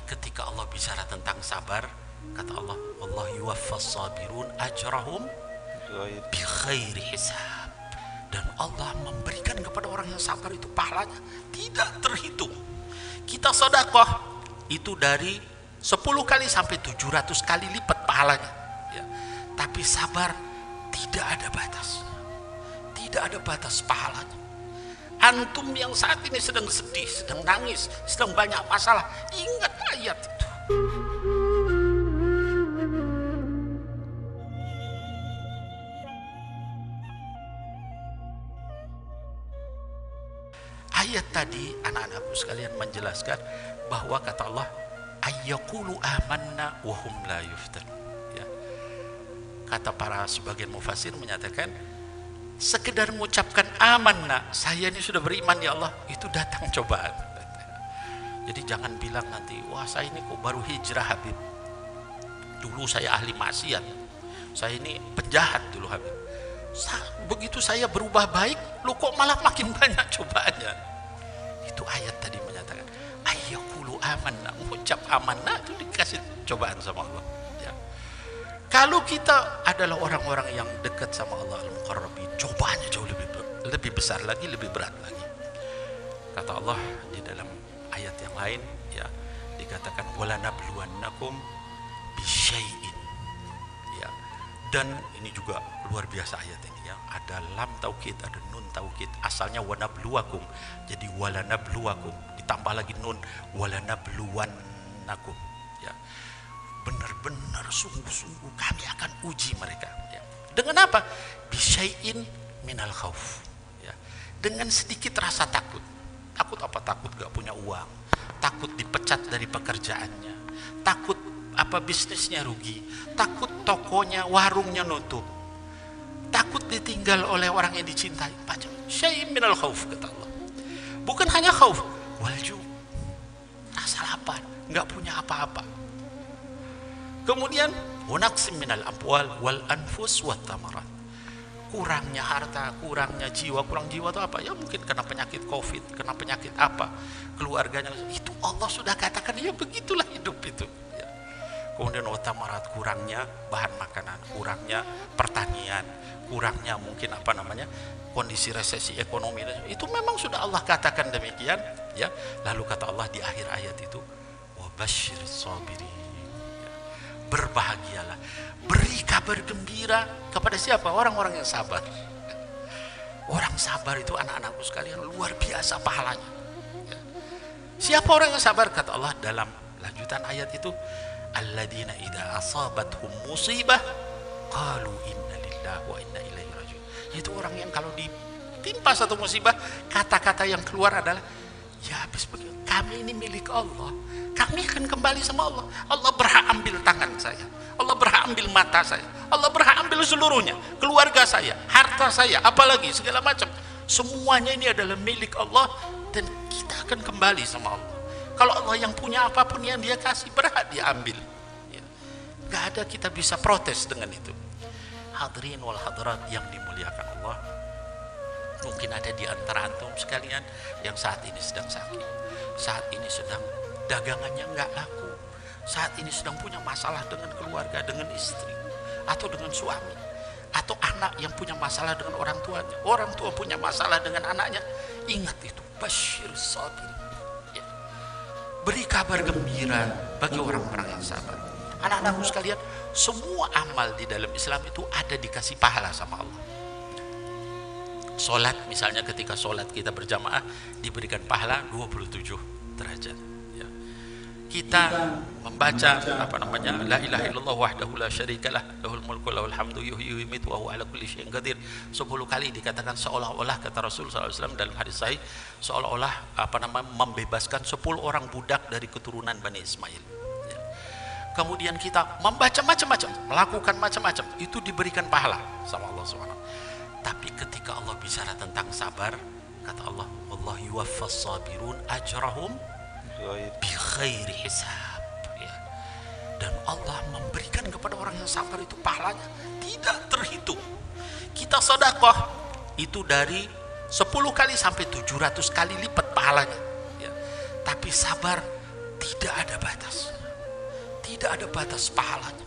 ketika Allah bicara tentang sabar, kata Allah, Allah yuwaffas sabirun ajrahum bi khairi hisab. Dan Allah memberikan kepada orang yang sabar itu pahalanya tidak terhitung. Kita sedekah itu dari 10 kali sampai 700 kali lipat pahalanya, ya. Tapi sabar tidak ada batas, tidak ada batas pahalanya. Antum yang saat ini sedang sedih, sedang nangis, sedang banyak masalah, ingat ayat itu. Ayat tadi anak-anakku sekalian menjelaskan bahwa kata Allah ayyaqulu amanna wa hum la yuftan, ya. Kata para sebagian mufassir menyatakan sekedar mengucapkan amanna, saya ini sudah beriman ya Allah, itu datang cobaan. Jadi jangan bilang nanti, wah saya ini kok baru hijrah Habib, dulu saya ahli maksiat, saya ini penjahat dulu Habib. Begitu saya berubah baik, lu kok malah makin banyak cobaannya. Itu ayat tadi menyatakan ayyaqulu amanna, mengucap amanah itu dikasih cobaan sama Allah, ya. Kalau kita adalah orang-orang yang dekat sama Allah al-muqarrabin, cobaannya jauh lebih besar lagi, lebih berat lagi. Kata Allah di dalam ayat yang lain, ya, dikatakan wala nabluwannakum bisyai'in, ya. Dan ini juga luar biasa ayat ini, ya. Ada lam taukid, ada nun taukid. Asalnya wanabluwakum, jadi walanabluwakum, ditambah lagi nun walanabluwannakum, ya. Benar-benar sungguh-sungguh kami akan uji mereka, ya. Dengan apa? Bisyai'in minal khauf, ya. Dengan sedikit rasa takut. Takut apa? Takut gak punya uang, takut dipecat dari pekerjaannya, takut apa bisnisnya rugi, takut tokonya, warungnya nutup, takut ditinggal oleh orang yang dicintai, macam syai'in minal khauf, kata Allah. Bukan hanya khauf, walju, rasa lapar, nggak punya apa-apa. Kemudian wanaqsim minal amwal wal anfus wat thamarat, kurangnya harta, kurangnya jiwa. Kurang jiwa itu apa? Ya mungkin kena penyakit covid, kena penyakit apa, keluarganya, itu Allah sudah katakan, ya begitulah hidup itu. Kemudian watamarat, kurangnya bahan makanan, kurangnya pertanian, kurangnya mungkin apa namanya kondisi resesi ekonomi, itu memang sudah Allah katakan demikian, ya. Lalu kata Allah di akhir ayat itu wabasyiris sabirin, ya. Berbahagialah, beri kabar gembira kepada siapa? Orang-orang yang sabar. Orang sabar itu anak-anakku sekalian luar biasa pahalanya, ya. Siapa orang yang sabar? Kata Allah dalam lanjutan ayat itu, alladzina idza asabathum musibah qalu inna lillahi wa inna ilaihi raji'un. Itu orang yang kalau ditimpa satu musibah, kata-kata yang keluar adalah, ya habis begitu, kami ini milik Allah, kami akan kembali sama Allah. Allah berhak ambil tangan saya, Allah berhak ambil mata saya, Allah berhak ambil seluruhnya, keluarga saya, harta saya, apalagi segala macam, semuanya ini adalah milik Allah dan kita akan kembali sama Allah. Kalau Allah yang punya apapun yang dia kasih, berhak dia ambil, ya. Gak ada kita bisa protes dengan itu. Hadirin wal hadirat yang dimuliakan Allah, mungkin ada di antara antum sekalian yang saat ini sedang sakit, saat ini sedang dagangannya nggak laku, saat ini sedang punya masalah dengan keluarga, dengan istri, atau dengan suami, atau anak yang punya masalah dengan orang tuanya, orang tua punya masalah dengan anaknya. Ingat itu, basyir sabir, beri kabar gembira bagi orang-orang yang sabar. Anak-anakku sekalian, semua amal di dalam Islam itu ada dikasih pahala sama Allah. Solat misalnya, ketika solat kita berjamaah diberikan pahala 27 derajat, ya. Kita membaca apa namanya la ilaha illallah wahdahu la syarikalah lahul mulku lahul hamdu yuhyi wa yumiitu wa huwa ala kulli syai'in qadir 10 kali dikatakan seolah-olah, kata Rasul SAW dalam hadis sahih, seolah-olah apa namanya membebaskan 10 orang budak dari keturunan Bani Ismail, ya. Kemudian kita membaca macam-macam, melakukan macam-macam, itu diberikan pahala sama Allah SWT. Tapi ketika Allah bicara tentang sabar, kata Allah, Allah yuwaffas sabirun ajrahum bi khairi hisab, ya. Dan Allah memberikan kepada orang yang sabar itu pahalanya tidak terhitung. Kita sedekah itu dari 10 kali sampai 700 kali lipat pahalanya, ya. Tapi sabar tidak ada batas, gak ada batas pahalanya.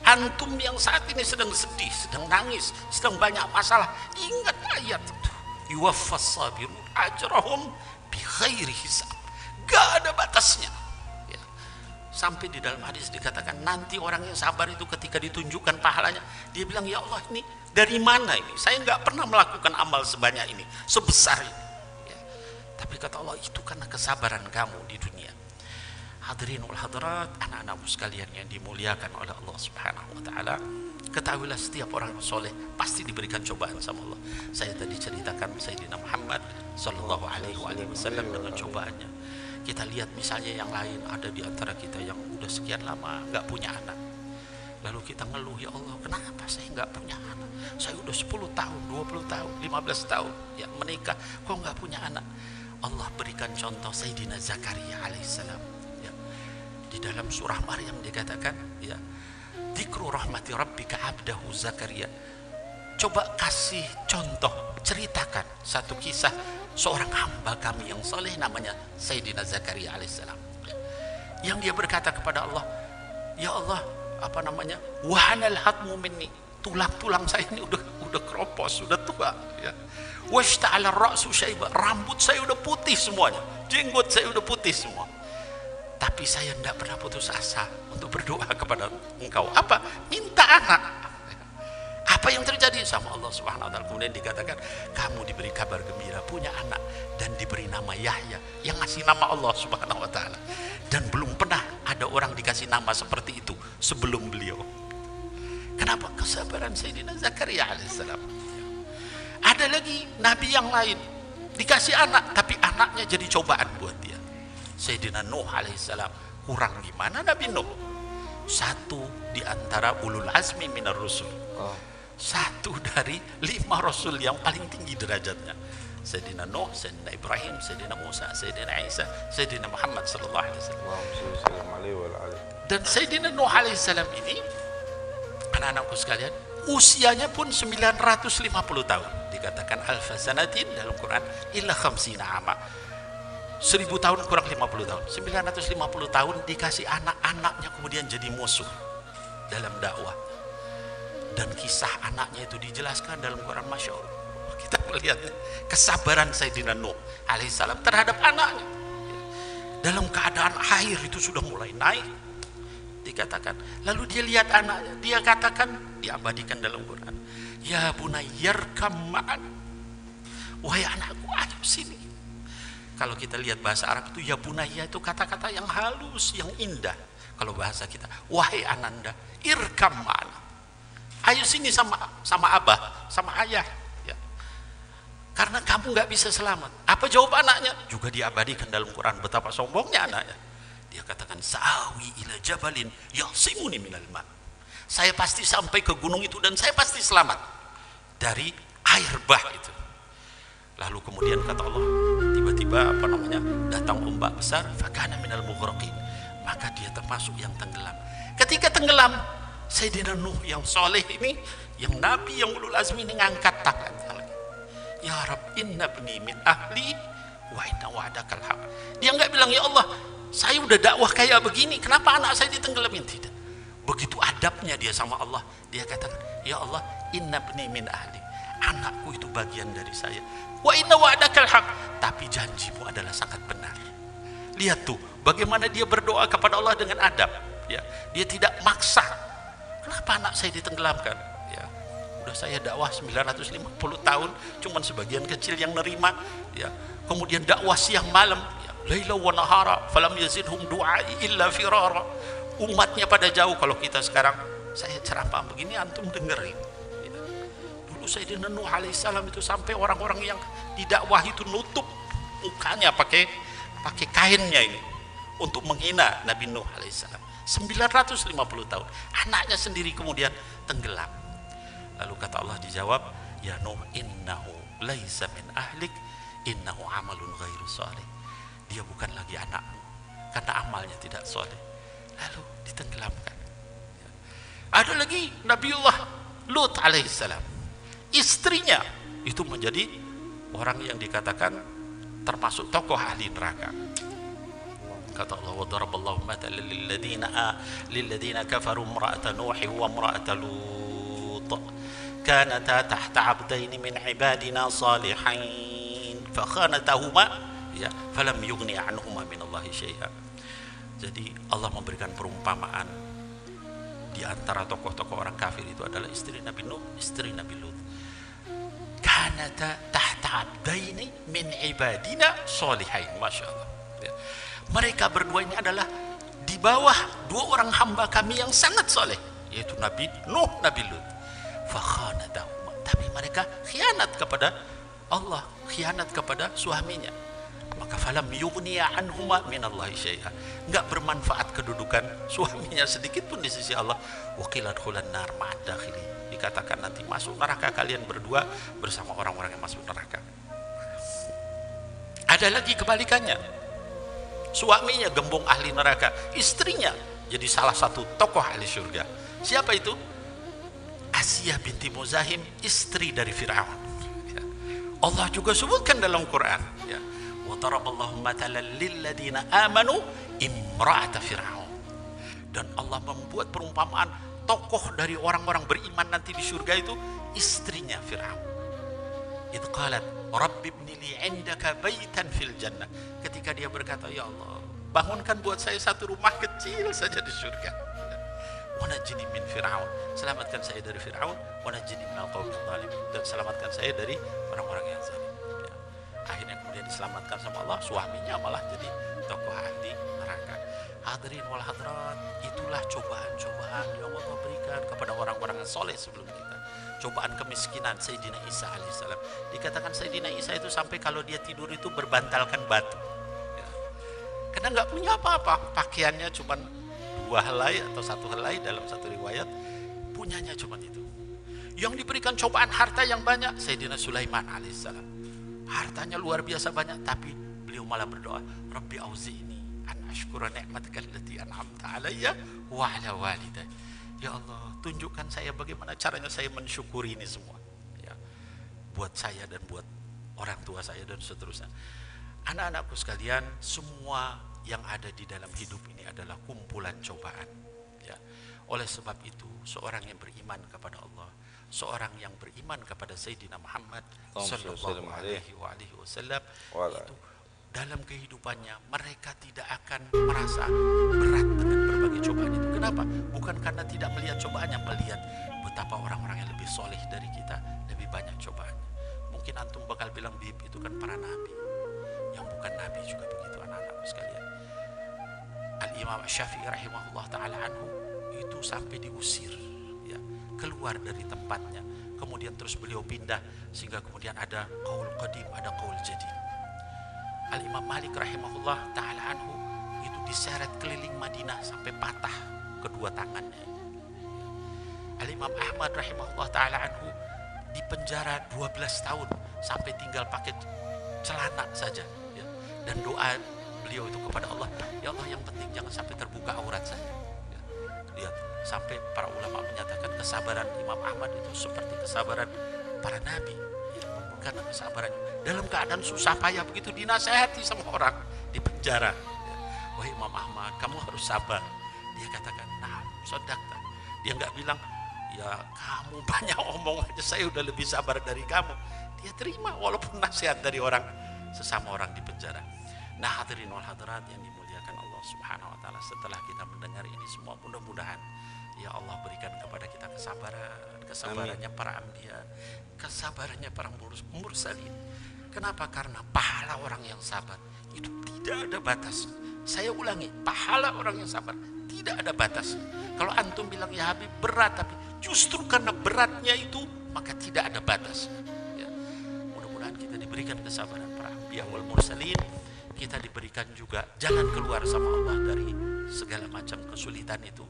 Antum yang saat ini sedang sedih, sedang nangis, sedang banyak masalah, ingat ayat itu. Yuwaffas sabirun ajrahum bighairi hisab. Gak ada batasnya. Ya. Sampai di dalam hadis dikatakan nanti orang yang sabar itu ketika ditunjukkan pahalanya, dia bilang, ya Allah, ini dari mana ini? Saya nggak pernah melakukan amal sebanyak ini, sebesar ini. Ya. Tapi kata Allah, itu karena kesabaran kamu di dunia. Hadirin wal hadirat, anak-anakku sekalian yang dimuliakan oleh Allah Subhanahu wa taala, ketahuilah setiap orang soleh pasti diberikan cobaan sama Allah. Saya tadi ceritakan Sayyidina Muhammad sallallahu alaihi wasallam dengan cobaannya. Kita lihat misalnya yang lain, ada di antara kita yang udah sekian lama nggak punya anak. Lalu kita ngeluh, ya Allah, kenapa saya nggak punya anak? Saya udah 10 tahun, 20 tahun, 15 tahun ya menikah, kok nggak punya anak? Allah berikan contoh Sayyidina Zakaria alaihissalam. Di dalam surah Maryam dikatakan, ya, dzikru rahmati rabbika abdahu Zakaria. Coba kasih contoh, ceritakan satu kisah seorang hamba kami yang soleh namanya Sayyidina Zakaria alaihissalam. Yang dia berkata kepada Allah, ya Allah, apa namanya, wahanal hatmu minni, tulang-tulang saya ini udah keropos, udah tua, ya. Washta'ala ra'su syaiba, rambut saya udah putih semuanya, jenggot saya udah putih semua. Tapi saya tidak pernah putus asa untuk berdoa kepada engkau. Apa? Minta anak. Apa yang terjadi sama Allah Subhanahu wa taala? Kemudian dikatakan, kamu diberi kabar gembira, punya anak dan diberi nama Yahya, yang ngasih nama Allah Subhanahu wa taala. Dan belum pernah ada orang dikasih nama seperti itu sebelum beliau. Kenapa? Kesabaran Sayyidina Zakaria alaihissalam. Ada lagi nabi yang lain dikasih anak, tapi anaknya jadi cobaan buat dia. Sayyidina Nuh alaihissalam. Kurang gimana Nabi Nuh? Satu di antara ulul azmi minar rusul. Satu dari 5 rasul yang paling tinggi derajatnya. Sayyidina Nuh, Sayyidina Ibrahim, Sayyidina Musa, Sayyidina Isa, Sayyidina Muhammad sallallahu alaihi wasallam. Dan Sayyidina Nuh alaihissalam ini, anak-anakku sekalian, usianya pun 950 tahun. Dikatakan alfa sanatin dalam Quran illa khamsina ama. 1000 tahun kurang 50 tahun. 950 tahun dikasih anak-anaknya kemudian jadi musuh dalam dakwah. Dan kisah anaknya itu dijelaskan dalam Quran, Masya Allah. Kita melihat kesabaran Sayyidina Nuh alaihissalam terhadap anaknya. Dalam keadaan air itu sudah mulai naik, dikatakan. Lalu dia lihat anaknya, dia katakan, diabadikan dalam Quran, ya bunayyarkam ma'an. Wahai anakku, ayo sini. Kalau kita lihat bahasa Arab itu, ya bunaya itu kata-kata yang halus, yang indah. Kalau bahasa kita, wahai ananda, irkam ma'ana. Ayo sini sama abah, sama ayah. Ya. Karena kamu nggak bisa selamat. Apa jawab anaknya? Juga diabadikan dalam Quran, betapa sombongnya anaknya. Dia katakan, sa'awi ila jabalin yasimuni minal ma'. Saya pasti sampai ke gunung itu dan saya pasti selamat dari air bah itu. Lalu kemudian kata Allah, tiba-tiba apa namanya, datang ombak besar, fakana minal mughraqin, maka dia termasuk yang tenggelam. Ketika tenggelam, Sayyidina Nuh yang soleh ini, yang nabi, yang ulul azmi ini, ngangkat tangan, ya Rabb, inna bni min ahli wa inna wa'dakal haq. Dia nggak bilang, ya Allah, saya udah dakwah kayak begini, kenapa anak saya ditenggelamin? Tidak. Begitu adabnya dia sama Allah, dia katakan, ya Allah, inna bni min ahli, anakku itu bagian dari saya. Wa inna wa'dakal haq, tapi janjimu adalah sangat benar. Lihat tuh bagaimana dia berdoa kepada Allah dengan adab, ya. Dia tidak maksa. Kenapa anak saya ditenggelamkan? Ya, udah saya dakwah 950 tahun, cuman sebagian kecil yang nerima, ya. Kemudian dakwah siang malam, ya. Laila wa nahara falam yazidhum du'ai illa firara. Umatnya pada jauh. Kalau kita sekarang, saya ceramah begini, antum dengerin. Sayyidina Nuh alaihissalam itu sampai orang-orang yang didakwah itu nutup mukanya pakai kainnya ini untuk menghina Nabi Nuh alaihissalam. 950 tahun, anaknya sendiri kemudian tenggelam. Lalu kata Allah, dijawab, ya Nuh, innahu laisa min ahlik, innahu amalun ghairu shalih. Dia bukan lagi anakmu karena amalnya tidak soleh. Lalu ditenggelamkan. Ada lagi Nabiullah Lut alaihissalam. Istrinya itu menjadi orang yang dikatakan termasuk tokoh ahli neraka. Kata Allah, wa daraballahu mathalan lilladzina kafaru imra'ata nuhi wa imra'ata lut kanata tahta 'abdaini min 'ibadina salihain fakhanatahuma ya falam yughni 'anhuma minallahi syai'a. Jadi Allah memberikan perumpamaan di antara tokoh-tokoh orang kafir itu adalah istri Nabi Nuh, istri Nabi Lut. Kanata tahta 'abdaini min 'ibadina salihain. Masya Allah ya. Mereka berdua ini adalah di bawah dua orang hamba kami yang sangat soleh, yaitu Nabi Nuh, Nabi Lut. Fakhanatahuma, tapi mereka khianat kepada Allah, khianat kepada suaminya. Maka falam yughniya anhuma minallahi syai'a, enggak bermanfaat kedudukan suaminya sedikit pun di sisi Allah. Wa qila dkhulan nar ma'ad dakhilin, dikatakan nanti masuk neraka kalian berdua bersama orang-orang yang masuk neraka. Ada lagi kebalikannya, suaminya gembong ahli neraka, istrinya jadi salah satu tokoh ahli surga. Siapa itu? Asiyah binti Muzahim, istri dari Fir'aun ya. Allah juga sebutkan dalam Quran ya, wa daraballahu mathalan lilladzina amanu imra'ata Fir'aun. Dan Allah membuat perumpamaan tokoh dari orang-orang beriman nanti di surga itu istrinya Fir'aun. Idh qalat rabbi ibni li 'indaka baitan fil jannah, ketika dia berkata, ya Allah, bangunkan buat saya satu rumah kecil saja di surga. Wa najini min Fir'aun, selamatkan saya dari Fir'aun, wa najini minal qaumidz zalimin, dan selamatkan saya dari orang-orang yang zalim ya. Akhirnya kemudian diselamatkan sama Allah, suaminya malah jadi tokoh ahli neraka. Hadirin wal hadirat, itulah cobaan-cobaan yang Allah berikan kepada orang-orang yang soleh sebelum kita. Cobaan kemiskinan Sayyidina Isa alaihissalam. Dikatakan Sayyidina Isa itu sampai kalau dia tidur itu berbantalkan batu ya. Karena nggak punya apa-apa, pakaiannya cuma 2 helai atau 1 helai dalam satu riwayat, punyanya cuma itu. Yang diberikan cobaan harta yang banyak Sayyidina Sulaiman alaihissalam, hartanya luar biasa banyak, tapi beliau malah berdoa, Rabbi auzi'ni an ashkura ni'mataka allati an'amta alayya wa ala walidayya. Ya Allah, tunjukkan saya bagaimana caranya saya mensyukuri ini semua ya, buat saya dan buat orang tua saya dan seterusnya. Anak-anakku sekalian, semua yang ada di dalam hidup ini adalah kumpulan cobaan ya. Oleh sebab itu, seorang yang beriman kepada Allah, seorang yang beriman kepada Sayyidina Muhammad sallallahu alaihi wasallam, itu dalam kehidupannya mereka tidak akan merasa berat dengan berbagai cobaan itu. Kenapa? Bukan karena tidak melihat cobaannya, melihat betapa orang-orang yang lebih soleh dari kita lebih banyak cobaannya. Mungkin antum bakal bilang, Bib, itu kan para nabi. Yang bukan nabi juga begitu, anak-anakku sekalian. Al-Imam Syafi'i rahimahullah ta'ala anhu itu sampai diusir ya, keluar dari tempatnya. Kemudian terus beliau pindah, sehingga kemudian ada qaul qadim, ada qaul jadid. Al-Imam Malik rahimahullah ta'ala anhu itu diseret keliling Madinah sampai patah kedua tangannya. Al-Imam Ahmad rahimahullah ta'ala anhu di penjara 12 tahun sampai tinggal pakai celana saja ya. Dan doa beliau itu kepada Allah, ya Allah, yang penting jangan sampai terbuka aurat saya ya. Lihat, sampai para ulama menyatakan kesabaran Imam Ahmad itu seperti kesabaran para nabi ya, karena kesabaran dalam keadaan susah payah begitu dinasehati sama orang di penjara ya. Wahai Imam Ahmad, kamu harus sabar. Dia katakan, nah, sodakta. Dia nggak bilang, ya kamu banyak omong aja, saya udah lebih sabar dari kamu. Dia terima walaupun nasihat dari orang, sesama orang di penjara. Nah, hadirin wal hadirat yang dimuliakan Allah Subhanahu wa taala, setelah kita mendengar ini semua, mudah-mudahan ya Allah berikan kepada kita kesabarannya para anbiya, kesabarannya para mursalin. Kenapa? Karena pahala orang yang sabar itu tidak ada batas. Saya ulangi, pahala orang yang sabar tidak ada batas. Kalau antum bilang, ya Habib berat, tapi justru karena beratnya itu maka tidak ada batas ya. Mudah-mudahan kita diberikan kesabaran para anbiya wal mursalin, kita diberikan juga jalan keluar sama Allah dari segala macam kesulitan itu,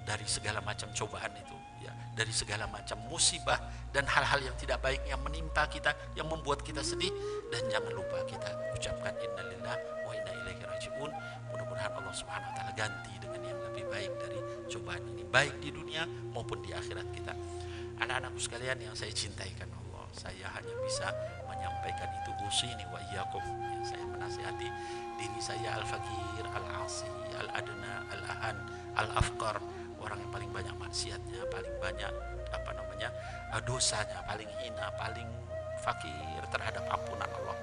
dari segala macam cobaan itu ya, dari segala macam musibah dan hal-hal yang tidak baik yang menimpa kita, yang membuat kita sedih. Dan jangan lupa kita ucapkan innalillah wa inna ilaihi rajiun. Mudah-mudahan Allah Subhanahu wa taala ganti dengan yang lebih baik dari cobaan ini, baik di dunia maupun di akhirat kita. Anak-anakku sekalian yang saya cintaikan Allah, Saya hanya bisa menyampaikan itu, usini wa iyyakum. Ya, saya menasihati diri saya, al-fakir, al-asi, al-adna, al-ahan, al-afqar, orang yang paling banyak maksiatnya, paling banyak dosanya, paling hina, paling fakir terhadap ampunan Allah.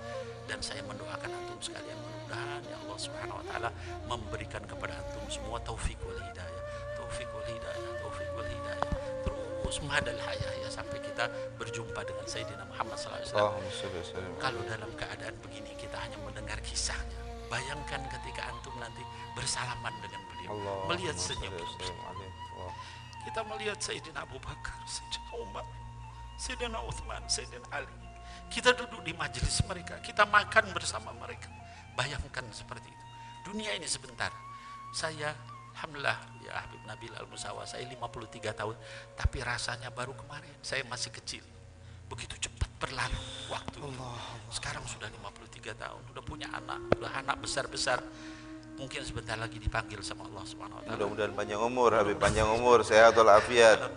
Dan saya mendoakan antum sekalian, mudah-mudahan ya Allah Subhanahu wa taala memberikan kepada antum semua taufik wal hidayah, taufik wal hidayah, taufik wal hidayah, terus mahadal hayah ya, sampai kita berjumpa dengan Sayyidina Muhammad SAW. Kalau dalam keadaan begini kita hanya mendengar kisahnya, bayangkan ketika antum nanti bersalaman dengan beliau, melihat senyum. Kita melihat Sayyidina Abu Bakar, Sayyidina Umar, Sayyidina Uthman, Sayyidina Ali. Kita duduk di majelis mereka, kita makan bersama mereka. Bayangkan seperti itu. Dunia ini sebentar. Saya, alhamdulillah, ya Habib Nabil Al-Musawa, saya 53 tahun, tapi rasanya baru kemarin. Saya masih kecil. Begitu cepat berlalu waktu. Sekarang sudah 53 tahun, sudah punya anak, sudah anak besar-besar. Mungkin sebentar lagi dipanggil sama Allah Subhanahu wa taala. Mudah-mudahan panjang umur, Habib, panjang umur, sehat walafiat.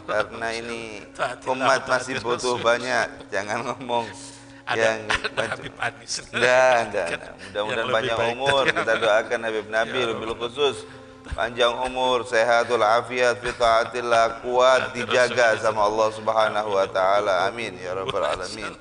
Karena ini umat masih butuh banyak, jangan ngomong yang Habib Anis. Enggak. Mudah-mudahan panjang umur. Kita doakan Habib Nabil bil khusus panjang umur, sehat walafiat, fi taatillah, kuat, dijaga sama Allah Subhanahu wa taala. Amin ya rabbal alamin.